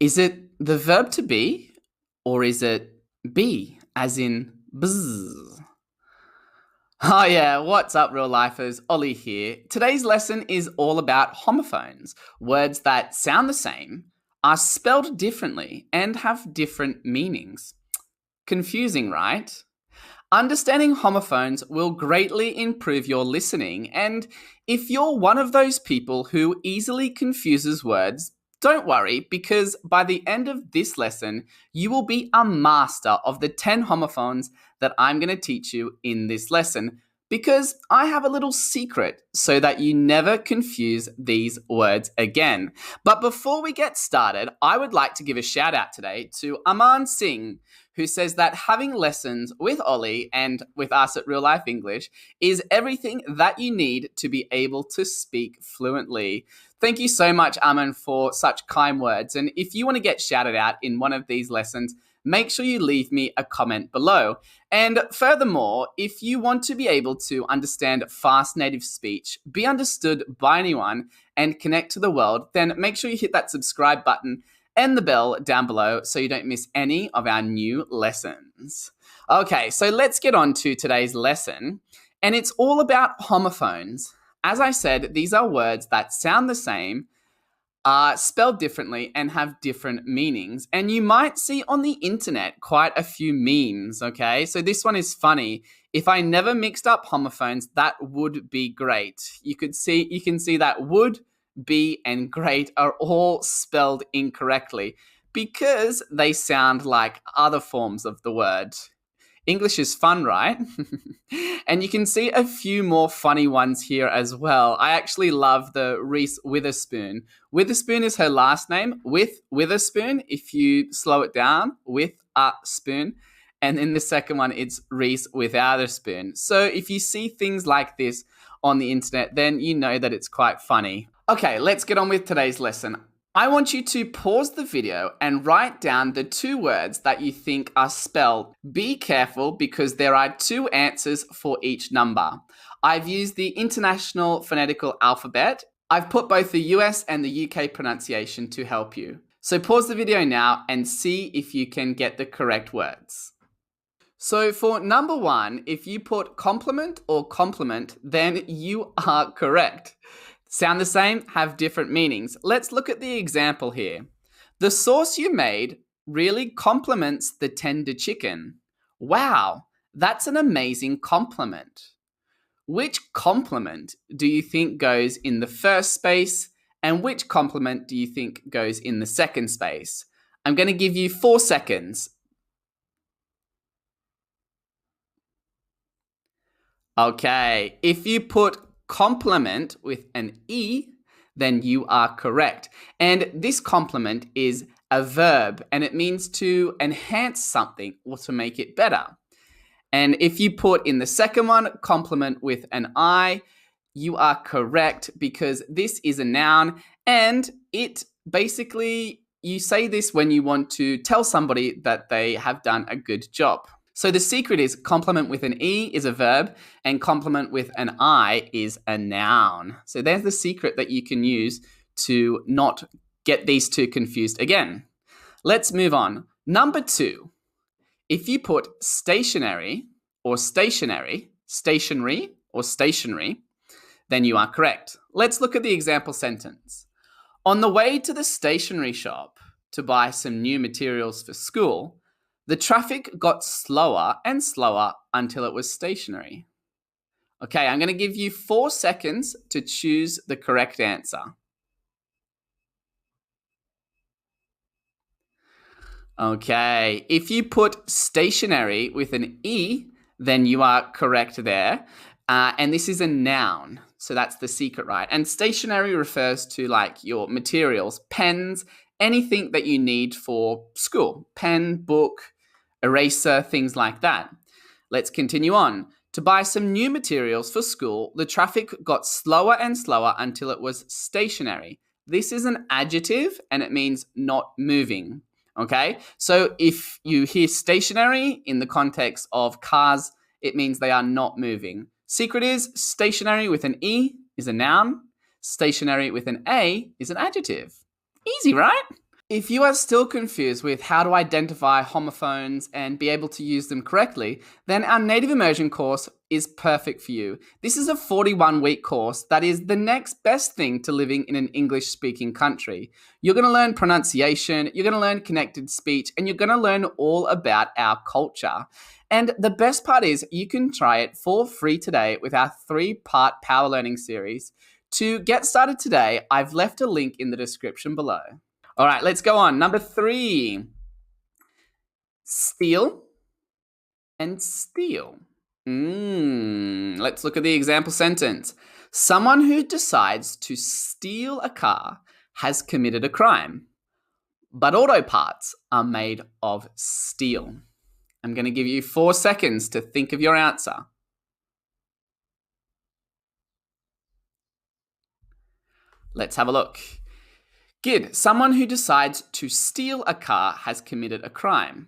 Is it the verb to be, or is it be, as in bzz? Oh yeah, what's up, real lifers? Ollie here. Today's lesson is all about homophones, words that sound the same, are spelled differently, and have different meanings. Confusing, right? Understanding homophones will greatly improve your listening, and if you're one of those people who easily confuses words, don't worry, because by the end of this lesson, you will be a master of the 10 homophones that I'm going to teach you in this lesson, because I have a little secret so that you never confuse these words again. But before we get started, I would like to give a shout out today to Aman Singh, who says that having lessons with Ollie and with us at Real Life English is everything that you need to be able to speak fluently. Thank you so much, Aman, for such kind words. And if you want to get shouted out in one of these lessons, make sure you leave me a comment below. And furthermore, if you want to be able to understand fast native speech, be understood by anyone, and connect to the world, then make sure you hit that subscribe button and the bell down below so you don't miss any of our new lessons. Okay, so let's get on to today's lesson. And it's all about homophones. As I said, these are words that sound the same, are spelled differently, and have different meanings. And you might see on the internet quite a few memes, okay? So this one is funny. If I never mixed up homophones, that would be great. You can see that would, be, and great are all spelled incorrectly because they sound like other forms of the word. English is fun, right? And you can see a few more funny ones here as well. I actually love the Reese Witherspoon. Witherspoon is her last name, with Witherspoon, if you slow it down, with a spoon. And in the second one, it's Reese without a spoon. So if you see things like this on the internet, then you know that it's quite funny. Okay, let's get on with today's lesson. I want you to pause the video and write down the 2 words that you think are spelled. Be careful because there are 2 answers for each number. I've used the International Phonetical Alphabet. I've put both the US and the UK pronunciation to help you. So pause the video now and see if you can get the correct words. So for number 1, if you put complement or compliment, then you are correct. Sound the same, have different meanings. Let's look at the example here. The sauce you made really complements the tender chicken. Wow, that's an amazing compliment. Which complement do you think goes in the first space, and which complement do you think goes in the second space? I'm going to give you 4 seconds. Okay, if you put complement with an E, then you are correct. And this complement is a verb, and it means to enhance something or to make it better. And if you put in the second one, complement with an I, you are correct because this is a noun, and it basically, you say this when you want to tell somebody that they have done a good job. So the secret is complement with an E is a verb and complement with an I is a noun. So there's the secret that you can use to not get these 2 confused again. Let's move on. Number 2, if you put stationary or stationery, stationery or stationery, then you are correct. Let's look at the example sentence. On the way to the stationery shop to buy some new materials for school, the traffic got slower and slower until it was stationary. Okay, I'm going to give you 4 seconds to choose the correct answer. Okay, if you put stationary with an E, then you are correct there. And this is a noun, so that's the secret, right? And stationary refers to like your materials, pens, anything that you need for school. Pen, book, eraser, things like that. Let's continue on. To buy some new materials for school, the traffic got slower and slower until it was stationary. This is an adjective and it means not moving. Okay, so if you hear stationary in the context of cars, it means they are not moving. Secret is stationary with an E is a noun. Stationary with an A is an adjective. Easy, right? If you are still confused with how to identify homophones and be able to use them correctly, then our native immersion course is perfect for you. This is a 41-week course that is the next best thing to living in an English-speaking country. You're going to learn pronunciation, you're going to learn connected speech, and you're going to learn all about our culture. And the best part is you can try it for free today with our 3-part power learning series. To get started today, I've left a link in the description below. All right, let's go on. Number 3, steal and steal. Let's look at the example sentence. Someone who decides to steal a car has committed a crime, but auto parts are made of steel. I'm going to give you 4 seconds to think of your answer. Let's have a look. Good. Someone who decides to steal a car has committed a crime.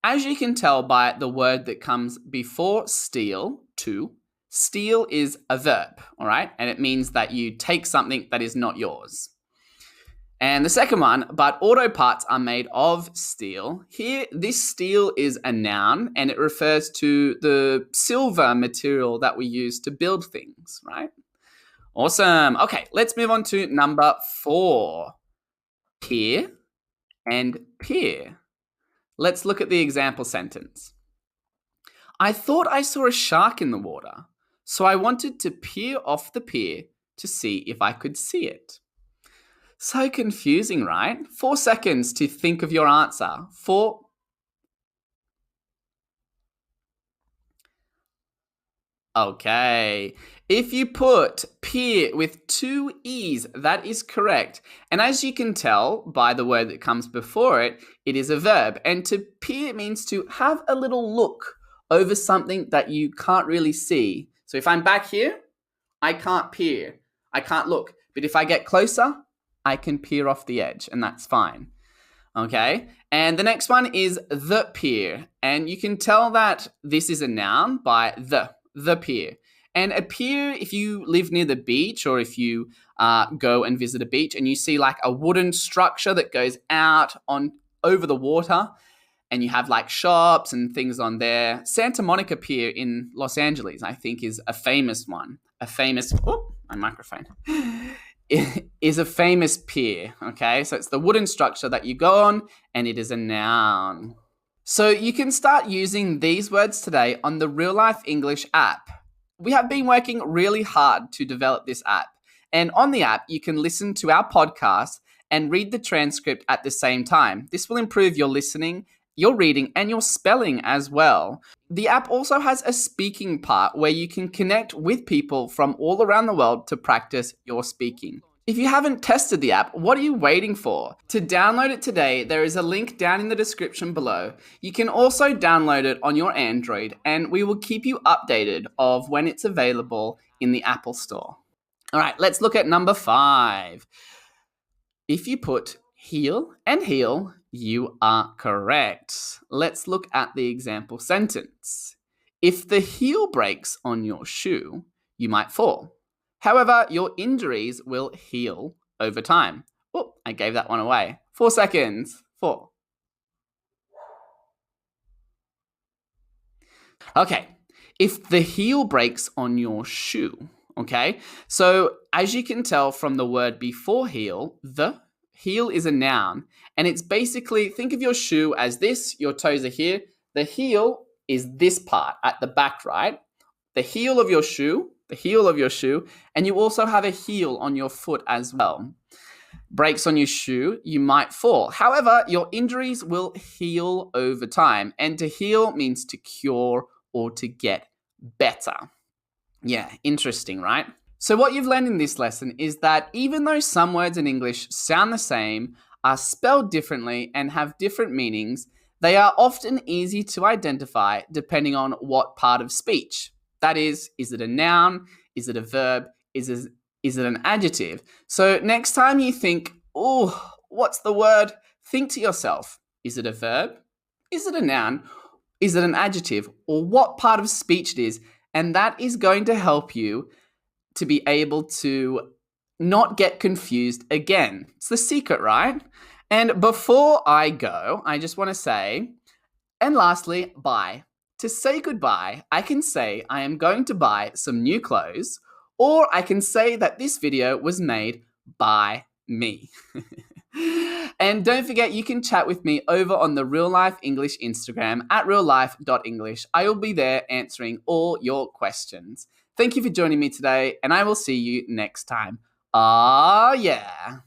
As you can tell by the word that comes before steal, to, steal is a verb, all right? And it means that you take something that is not yours. And the second one, but auto parts are made of steel. Here, this steel is a noun and it refers to the silver material that we use to build things, right? Awesome. Okay, let's move on to number 4. Peer and peer. Let's look at the example sentence. I thought I saw a shark in the water, so I wanted to peer off the pier to see if I could see it. So confusing, right? 4 seconds to think of your answer. 4. Okay. If you put peer with 2 E's, that is correct. And as you can tell by the word that comes before it, it is a verb. And to peer means to have a little look over something that you can't really see. So if I'm back here, I can't peer. I can't look. But if I get closer, I can peer off the edge, and that's fine. Okay, and the next one is the pier. And you can tell that this is a noun by the pier. And a pier, if you live near the beach or if you go and visit a beach and you see like a wooden structure that goes out on over the water and you have like shops and things on there. Santa Monica Pier in Los Angeles, I think, is a famous one. My microphone. Is a famous pier, okay? So it's the wooden structure that you go on and it is a noun. So you can start using these words today on the RealLife English app. We have been working really hard to develop this app. And on the app, you can listen to our podcast and read the transcript at the same time. This will improve your listening, your reading, and your spelling as well. The app also has a speaking part where you can connect with people from all around the world to practice your speaking. If you haven't tested the app, what are you waiting for? To download it today, there is a link down in the description below. You can also download it on your Android, and we will keep you updated of when it's available in the Apple Store. All right, let's look at number 5. If you put heel and heel, you are correct. Let's look at the example sentence. If the heel breaks on your shoe, you might fall. However, your injuries will heal over time. Oh, I gave that one away. 4 seconds. 4. Okay, if the heel breaks on your shoe, okay? So as you can tell from the word before heel, the heel is a noun. And it's basically, think of your shoe as this, your toes are here. The heel is this part at the back, right? The heel of your shoe, and you also have a heel on your foot as well. Breaks on your shoe, you might fall. However, your injuries will heal over time. And to heal means to cure or to get better. Yeah, interesting, right? So what you've learned in this lesson is that even though some words in English sound the same, are spelled differently, and have different meanings, they are often easy to identify depending on what part of speech. That is it a noun? Is it a verb? Is it an adjective? So next time you think, oh, what's the word? Think to yourself, is it a verb? Is it a noun? Is it an adjective? Or what part of speech it is? And that is going to help you to be able to not get confused again. It's the secret, right? And before I go, I just want to say, and lastly, bye. To say goodbye, I can say I am going to buy some new clothes, or I can say that this video was made by me. And don't forget, you can chat with me over on the Real Life English Instagram at reallife.english. I will be there answering all your questions. Thank you for joining me today, and I will see you next time. Ah, yeah.